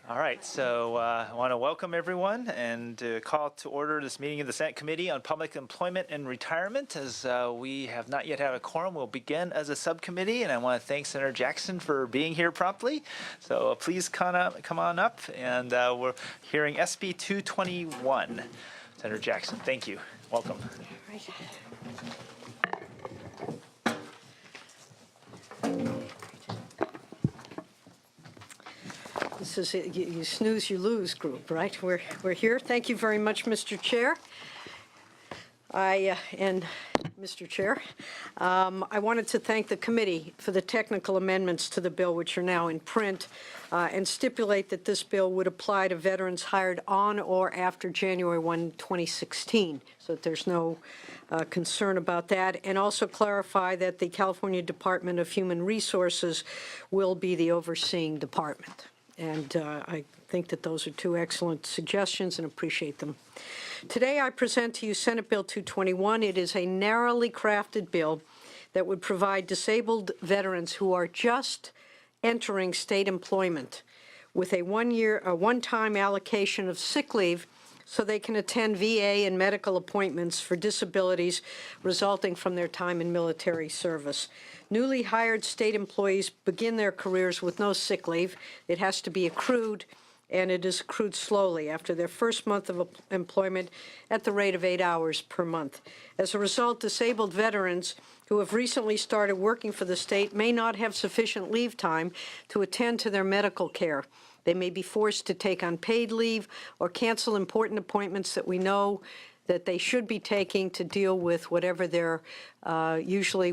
All right, so I want to welcome everyone and call to order this meeting of the Senate Committee on Public Employment and Retirement. As we have not yet had a quorum, we'll begin as a subcommittee, and I want to thank Senator Jackson for being here promptly. So please come on up, and we're hearing SB 221. Senator Jackson, thank you. Welcome. All right. This is a you snooze, you lose group, right? We're here. Thank you very much, Mr. Chair. And Mr. Chair, I wanted to thank the committee for the technical amendments to the bill, which are now in print, and stipulate that this bill would apply to veterans hired on or after January 1, 2016, so that there's no concern about that, and also clarify that the California Department of Human Resources will be the overseeing department. And I think that those are two excellent suggestions and appreciate them. Today I present to you Senate Bill 221. It is a narrowly crafted bill that would provide disabled veterans who are just entering state employment with a one-time allocation of sick leave so they can attend VA and medical appointments for disabilities resulting from their time in military service. Newly hired state employees begin their careers with no sick leave. It has to be accrued, and it is accrued slowly after their first month of employment at the rate of 8 hours per month. As a result, disabled veterans who have recently started working for the state may not have sufficient leave time to attend to their medical care. They may be forced to take unpaid leave or cancel important appointments that we know that they should be taking to deal with whatever their usually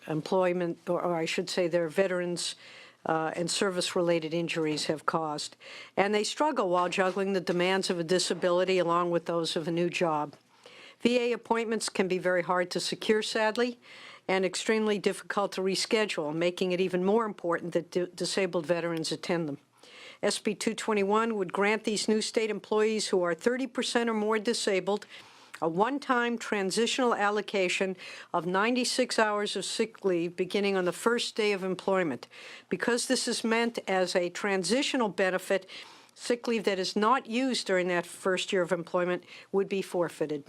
employment, or I should say their veterans and service-related injuries have caused. And they struggle while juggling the demands of a disability along with those of a new job. VA appointments can be very hard to secure, sadly, and extremely difficult to reschedule, making it even more important that disabled veterans attend them. SB 221 would grant these new state employees who are 30% or more disabled a one-time transitional allocation of 96 hours of sick leave beginning on the first day of employment. Because this is meant as a transitional benefit, sick leave that is not used during that first year of employment would be forfeited.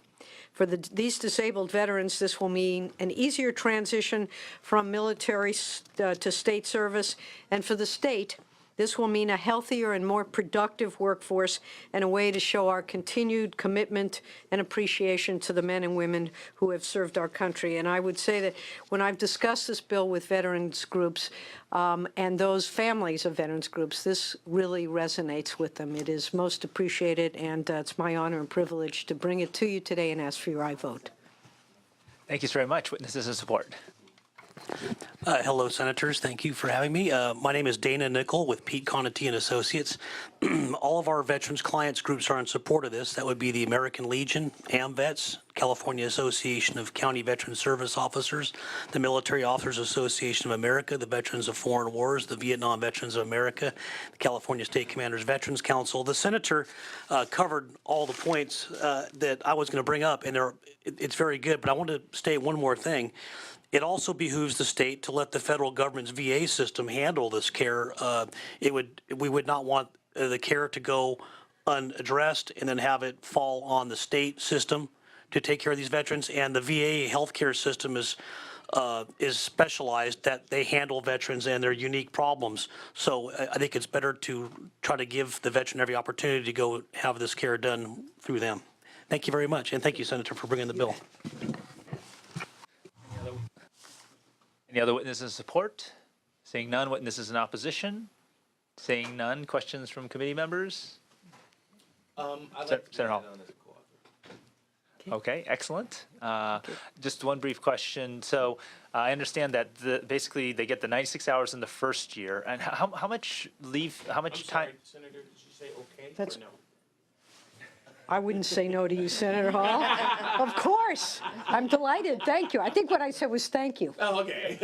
For these disabled veterans, this will mean an easier transition from military to state service, and for the state, this will mean a healthier and more productive workforce and a way to show our continued commitment and appreciation to the men and women who have served our country. And I would say that when I've discussed this bill with veterans groups and those families of veterans groups, this really resonates with them. It is most appreciated, and it's my honor and privilege to bring it to you today and ask for your aye vote. Thank you very much. Witnesses in support. Hello, Senators. Thank you for having me. My name is Dana Nickel with Pete Conatee and Associates. All of our veterans clients groups are in support of this. That would be the American Legion, AMVETS, California Association of County Veteran Service Officers, the Military Officers Association of America, the Veterans of Foreign Wars, the Vietnam Veterans of America, the California State Commanders Veterans Council. The Senator covered all the points that I was going to bring up, and it's very good, but I want to state one more thing. It also behooves the state to let the federal government's VA system handle this care. We would not want the care to go unaddressed and then have it fall on the state system to take care of these veterans. And the VA healthcare system is specialized that they handle veterans and their unique problems. So I think it's better to try to give the veteran every opportunity to go have this care done through them. Thank you very much, and thank you, Senator, for bringing the bill. Any other witnesses in support? Seeing none, witnesses in opposition? Seeing none, questions from committee members? Senator Hall. Okay, excellent. Just one brief question. So I understand that basically they get the 96 hours in the first year. And how much leave, how much time? Senator, did you say okay That's, or no? I wouldn't say no to you, Senator Hall. Of course. I'm delighted. Thank you. I think what I said was thank you. Oh, okay.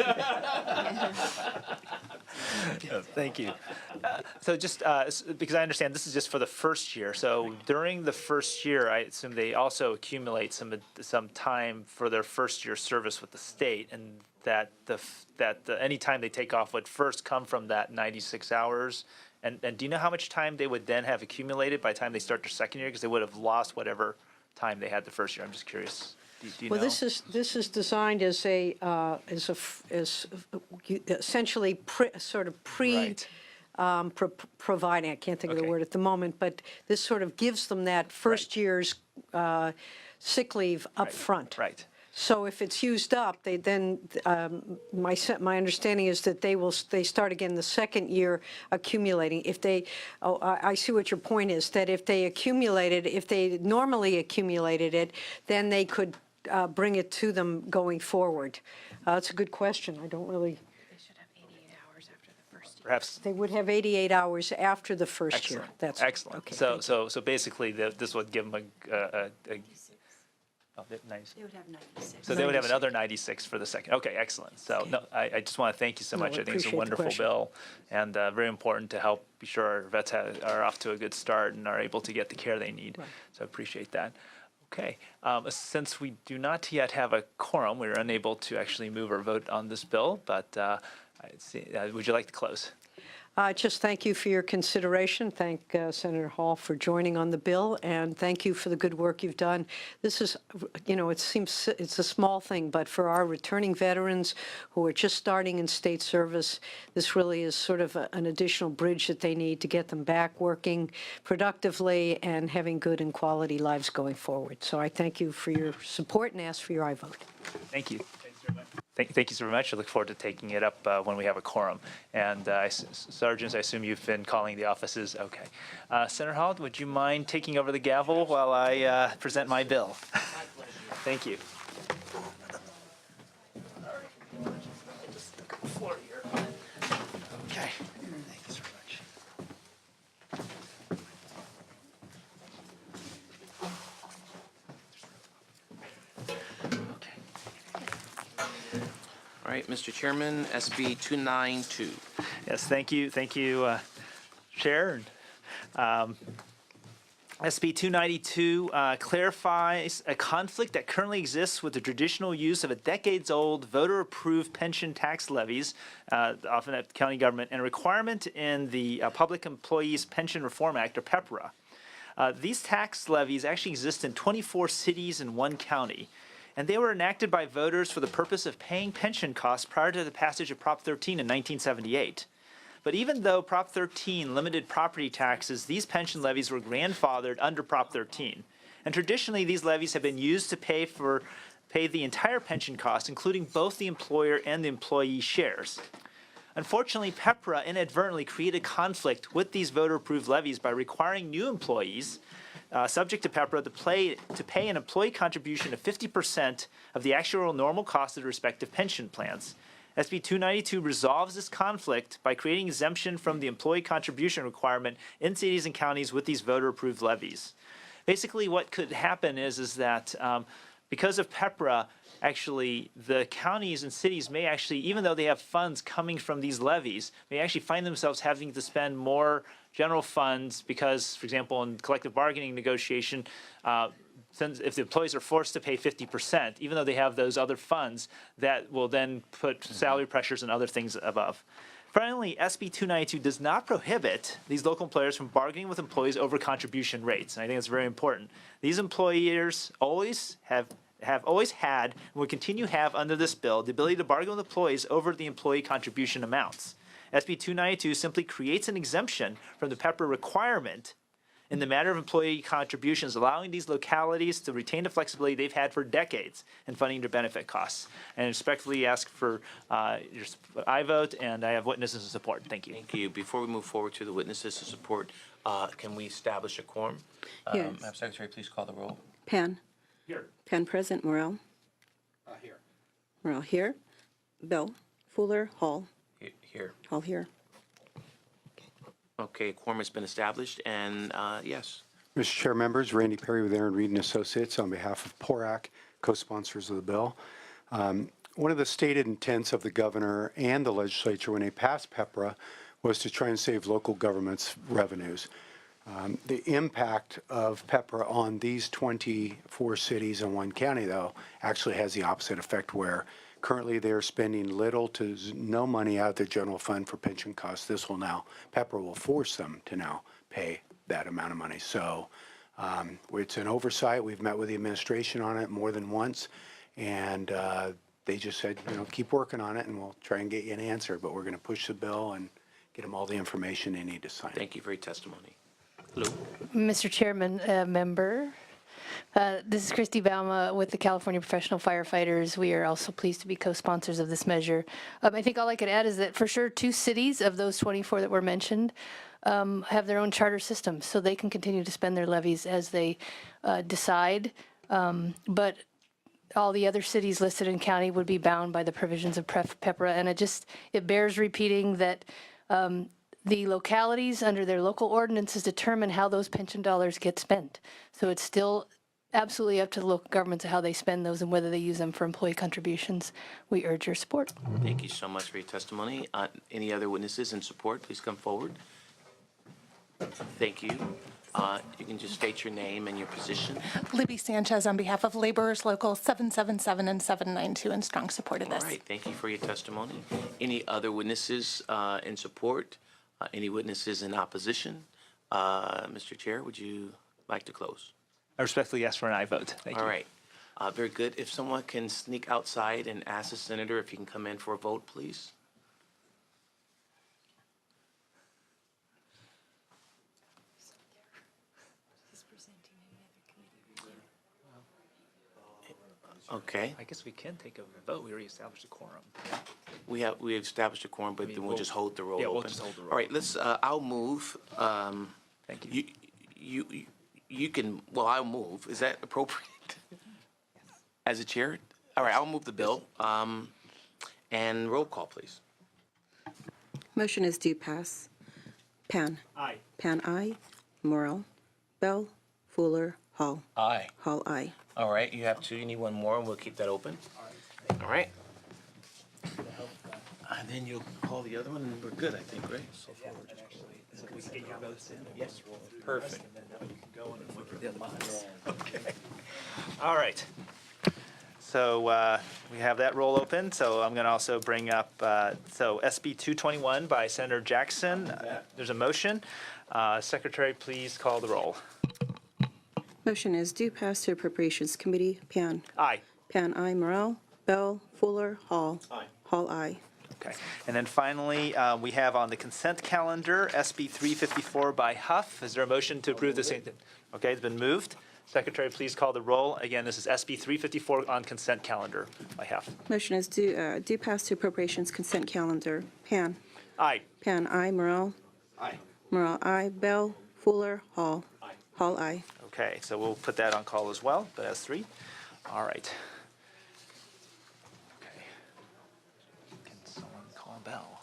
Thank you. So just because I understand this is just for the first year. So during the first year, I assume they also accumulate some time for their first year service with the state, and that any time they take off would first come from that 96 hours. And do you know how much time they would then have accumulated by the time they start their second year? Because they would have lost whatever time they had the first year. I'm just curious. Do you Well, know? this is designed as essentially Right. providing, I can't think of the Okay. word at the moment, but this sort of gives them that first Right. year's sick leave up front. Right. So if it's used up, they then, my understanding is that they start again the second year accumulating. If they, I see what your point is, that if they normally accumulated it, then they could bring it to them going forward. That's a good question. I don't really, They should have 88 hours after the first year. Perhaps. they would have 88 hours after the first year. Excellent. That's Excellent. okay, So thank you. so basically, this would give them nice. They would have 96. So they would have another 96 for the second. Okay, excellent. So no, I just want to thank you so No, much. I I think it's a appreciate the wonderful question. bill and very important to help be sure our vets are off to a good start and are able to get the care they need. So I appreciate that. Okay, since we do not yet have a quorum, we're unable to actually move or vote on this bill, but would you like to close? Just thank you for your consideration. Thank Senator Hall for joining on the bill, and thank you for the good work you've done. This is, it seems it's a small thing, but for our returning veterans who are just starting in state service, this really is sort of an additional bridge that they need to get them back working productively and having good and quality lives going forward. So I thank you for your support and ask for your aye vote. Thank you. Thank you so much. I look forward to taking it up when we have a quorum. And Sergeants, I assume you've been calling the offices. Okay. Senator Hall, would you mind taking over the gavel while I present my bill? Thank you. Okay. Thank you so much. All right, Mr. Chairman, SB 292. Yes, thank you, Chair. SB 292 clarifies a conflict that currently exists with the traditional use of a decades-old voter-approved pension tax levies, often at county government, and a requirement in the Public Employees Pension Reform Act, or PEPRA. These tax levies actually exist in 24 cities and 1 county. And they were enacted by voters for the purpose of paying pension costs prior to the passage of Prop 13 in 1978. But even though Prop 13 limited property taxes, these pension levies were grandfathered under Prop 13. And traditionally, these levies have been used to pay the entire pension cost, including both the employer and the employee shares. Unfortunately, PEPRA inadvertently created conflict with these voter-approved levies by requiring new employees subject to PEPRA to pay an employee contribution of 50% of the actual normal cost of the respective pension plans. SB 292 resolves this conflict by creating exemption from the employee contribution requirement in cities and counties with these voter-approved levies. Basically, what could happen is that because of PEPRA, actually, the counties and cities may actually, even though they have funds coming from these levies, may actually find themselves having to spend more general funds because, for example, in collective bargaining negotiation, since if the employees are forced to pay 50%, even though they have those other funds, that will then put salary pressures and other things above. Finally, SB 292 does not prohibit these local employers from bargaining with employees over contribution rates, and I think that's very important. These employers always have always had and will continue to have under this bill the ability to bargain with employees over the employee contribution amounts. SB 292 simply creates an exemption from the PEPRA requirement in the matter of employee contributions, allowing these localities to retain the flexibility they've had for decades in funding their benefit costs. And I respectfully ask for your aye vote, and I have witnesses to support. Thank you. Thank you. Before we move forward to the witnesses to support, can we establish a quorum? Yes. Madam Secretary, please call the roll. Penn. Here. Penn present. Morel. Here. Morel here. Bell. Fuller. Hall. Here. Hall here. Okay, quorum has been established, and yes. Mr. Chair, members, Randy Perry with Aaron Reed and Associates on behalf of PORAC, co-sponsors of the bill. One of the stated intents of the governor and the legislature when they passed PEPRA was to try and save local governments revenues. The impact of PEPRA on these 24 cities and one county, though, actually has the opposite effect, where currently they're spending little to no money out of their general fund for pension costs. This will now, PEPRA will force them to now pay that amount of money. So it's an oversight. We've met with the administration on it more than once, and they just said, keep working on it, and we'll try and get you an answer. But we're going to push the bill and get them all the information they need to sign. Thank you for your testimony. Lou? Mr. Chairman, member, this is Christy Bauma with the California Professional Firefighters. We are also pleased to be co-sponsors of this measure. I think all I could add is that for sure 2 cities of those 24 that were mentioned have their own charter systems, so they can continue to spend their levies as they decide. But all the other cities listed in county would be bound by the provisions of PEPRA, and it bears repeating that the localities under their local ordinances determine how those pension dollars get spent. So it's still absolutely up to the local governments how they spend those and whether they use them for employee contributions. We urge your support. Thank you so much for your testimony. Any other witnesses in support, please come forward. Thank you. You can just state your name and your position. Libby Sanchez on behalf of Laborers Local 777 and 792 in strong support of All this. right, thank you for your testimony. Any other witnesses in support? Any witnesses in opposition? Mr. Chair, would you like to close? I respectfully ask for an aye vote. Thank you. All right, very good. If someone can sneak outside and ask the senator if he can come in for a vote, please. Okay, I guess we can take a vote. We already established a quorum. we established a quorum, but then we'll just hold the roll Yeah, open. we'll just hold the roll. All right, let's, I'll move. Thank you. You can, well, I'll move. Is that appropriate? As a chair? All right, I'll move the bill. And roll call, please. Motion is due pass. Pan. Aye. Pan, aye. Morrell. Bell. Fuller. Hall. Aye. Hall, aye. All right, you have 2, you need 1 more, and we'll keep that open. All right. And then you'll call the other one, and we're good, I think, right? We can get your votes in. Yes, perfect. All right. So we have that roll open. So I'm going to also bring up, SB 221 by Senator Jackson. There's a motion. Secretary, please call the roll. Motion is due pass to Appropriations Committee. Pan. Aye. Pan, aye. Morrell. Bell. Fuller. Hall. Aye. Hall, aye. Okay. And then finally, we have on the consent calendar, SB 354 by Huff. Is there a motion to approve the same? Okay, it's been moved. Secretary, please call the roll. Again, this is SB 354 on consent calendar by Huff. Motion is due pass to Appropriations Consent Calendar. Pan. Aye. Pan, aye. Morrell. Aye. Morrell, aye. Bell. Fuller. Hall. Aye. Hall, aye. Okay, so we'll put that on call as well, but as 3. All right. Okay. Can someone call Bell?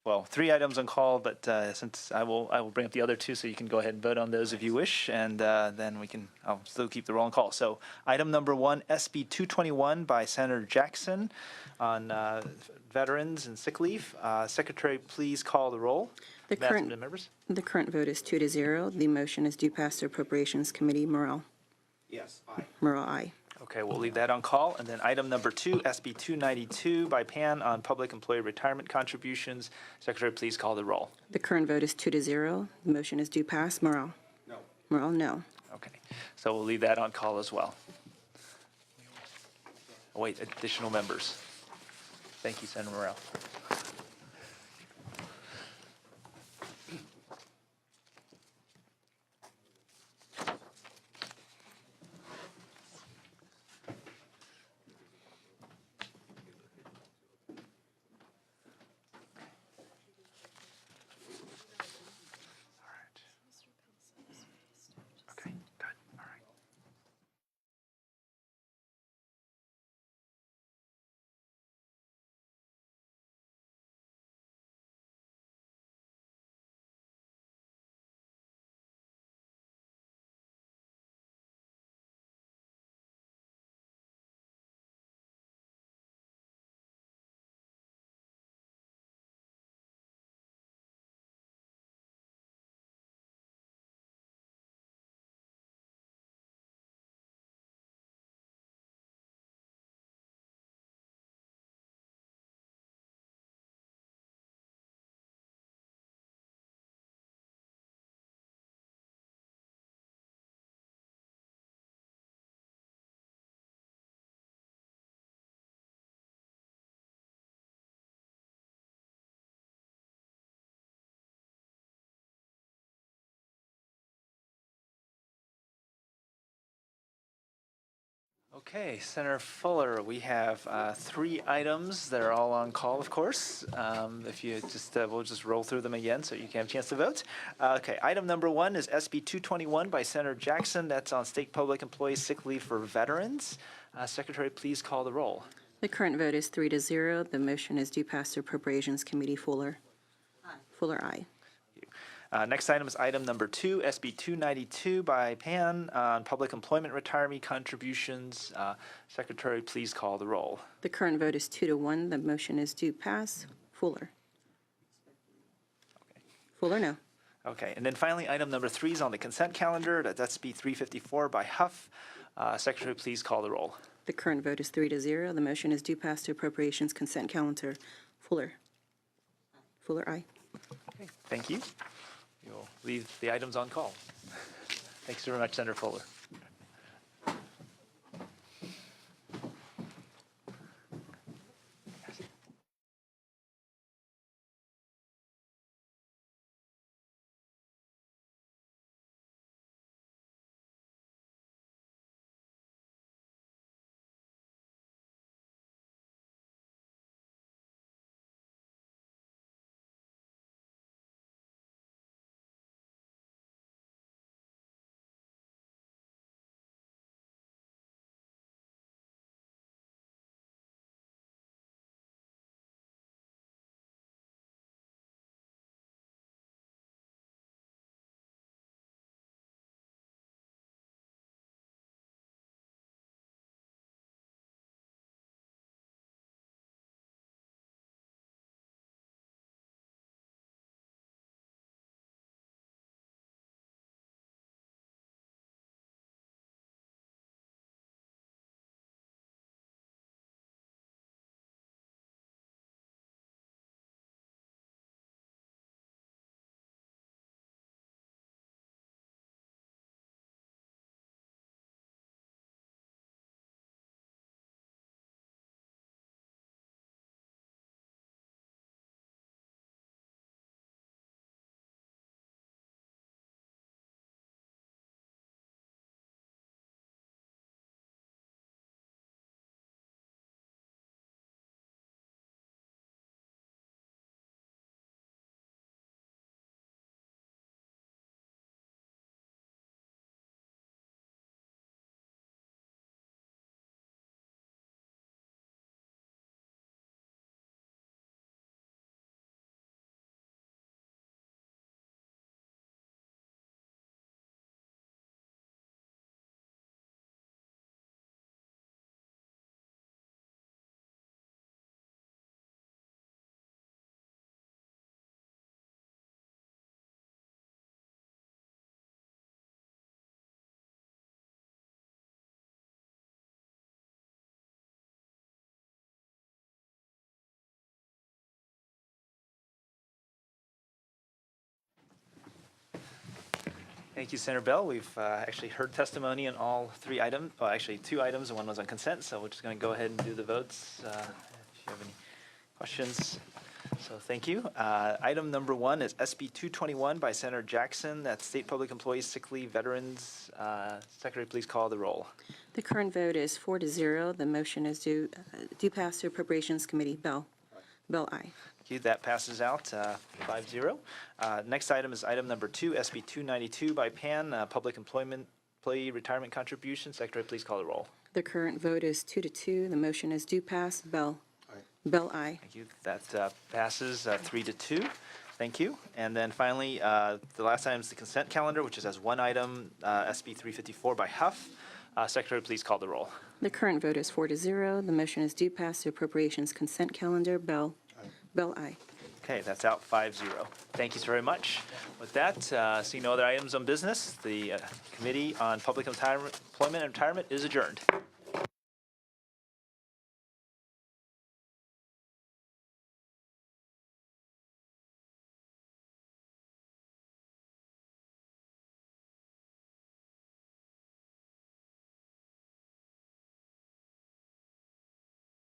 Well, 3 items on call, but since I will bring up the other 2, so you can go ahead and vote on those if you wish, and then I'll still keep the roll on call. So item number 1, SB 221 by Senator Jackson on veterans and sick leave. Secretary, please call the roll. The Madam current, members. the current vote is 2-0. The motion is due pass to Appropriations Committee. Morrell. Yes, aye. Morrell, aye. Okay, we'll leave that on call. And then item number 2, SB 292 by Pan on public employee retirement contributions. Secretary, please call the roll. The current vote is 2-0. The motion is due pass. Morrell. No. Morrell, no. Okay, so we'll leave that on call as well. Oh, wait, additional members. Thank you, Senator Morrell. Okay, Senator Fuller, we have 3 items that are all on call, of course. If you just, we'll just roll through them again so you can have a chance to vote. Okay, item number 1 is SB 221 by Senator Jackson. That's on state public employees sick leave for veterans. Secretary, please call the roll. The current vote is 3-0. The motion is due pass to Appropriations Committee. Fuller. Aye. Fuller, aye. Next item is item number 2, SB 292 by Pan on public employment retiree contributions. Secretary, please call the roll. The current vote is 2-1. The motion is due pass. Fuller. Fuller, no. Okay, and then finally, item number 3 is on the consent calendar. That's SB 354 by Huff. Secretary, please call the roll. The current vote is 3-0. The motion is due pass to Appropriations Consent Calendar. Fuller. Fuller, aye. Okay, thank you. You'll leave the items on call. Thanks very much, Senator Fuller. Thank you, Senator Bell. We've actually heard testimony on all 3 items, well, actually 2 items, and 1 was on consent, so we're just going to go ahead and do the votes if you have any questions. So thank you. Item number 1 is SB 221 by Senator Jackson. That's State Public Employees Sick Leave Veterans. Secretary, please call the roll. The current vote is 4-0. The motion is due pass to Appropriations Committee. Bell. Bell, aye. Thank you. That passes out 5-0. Next item is item number 2, SB 292 by Pan, Public Employment Employee Retirement Contribution. Secretary, please call the roll. The current vote is 2-2. The motion is due pass. Bell. Aye. Bell, aye. Thank you. That passes 3-2. Thank you. And then finally, the last item is the consent calendar, which is as 1 item, SB 354 by Huff. Secretary, please call the roll. The current vote is 4-0. The motion is due pass to Appropriations Consent Calendar. Bell. Aye. Bell, aye. Okay, that's out 5-0. Thank you so very much. With that, seeing no other items on business, the Committee on Public Employment and Retirement is adjourned.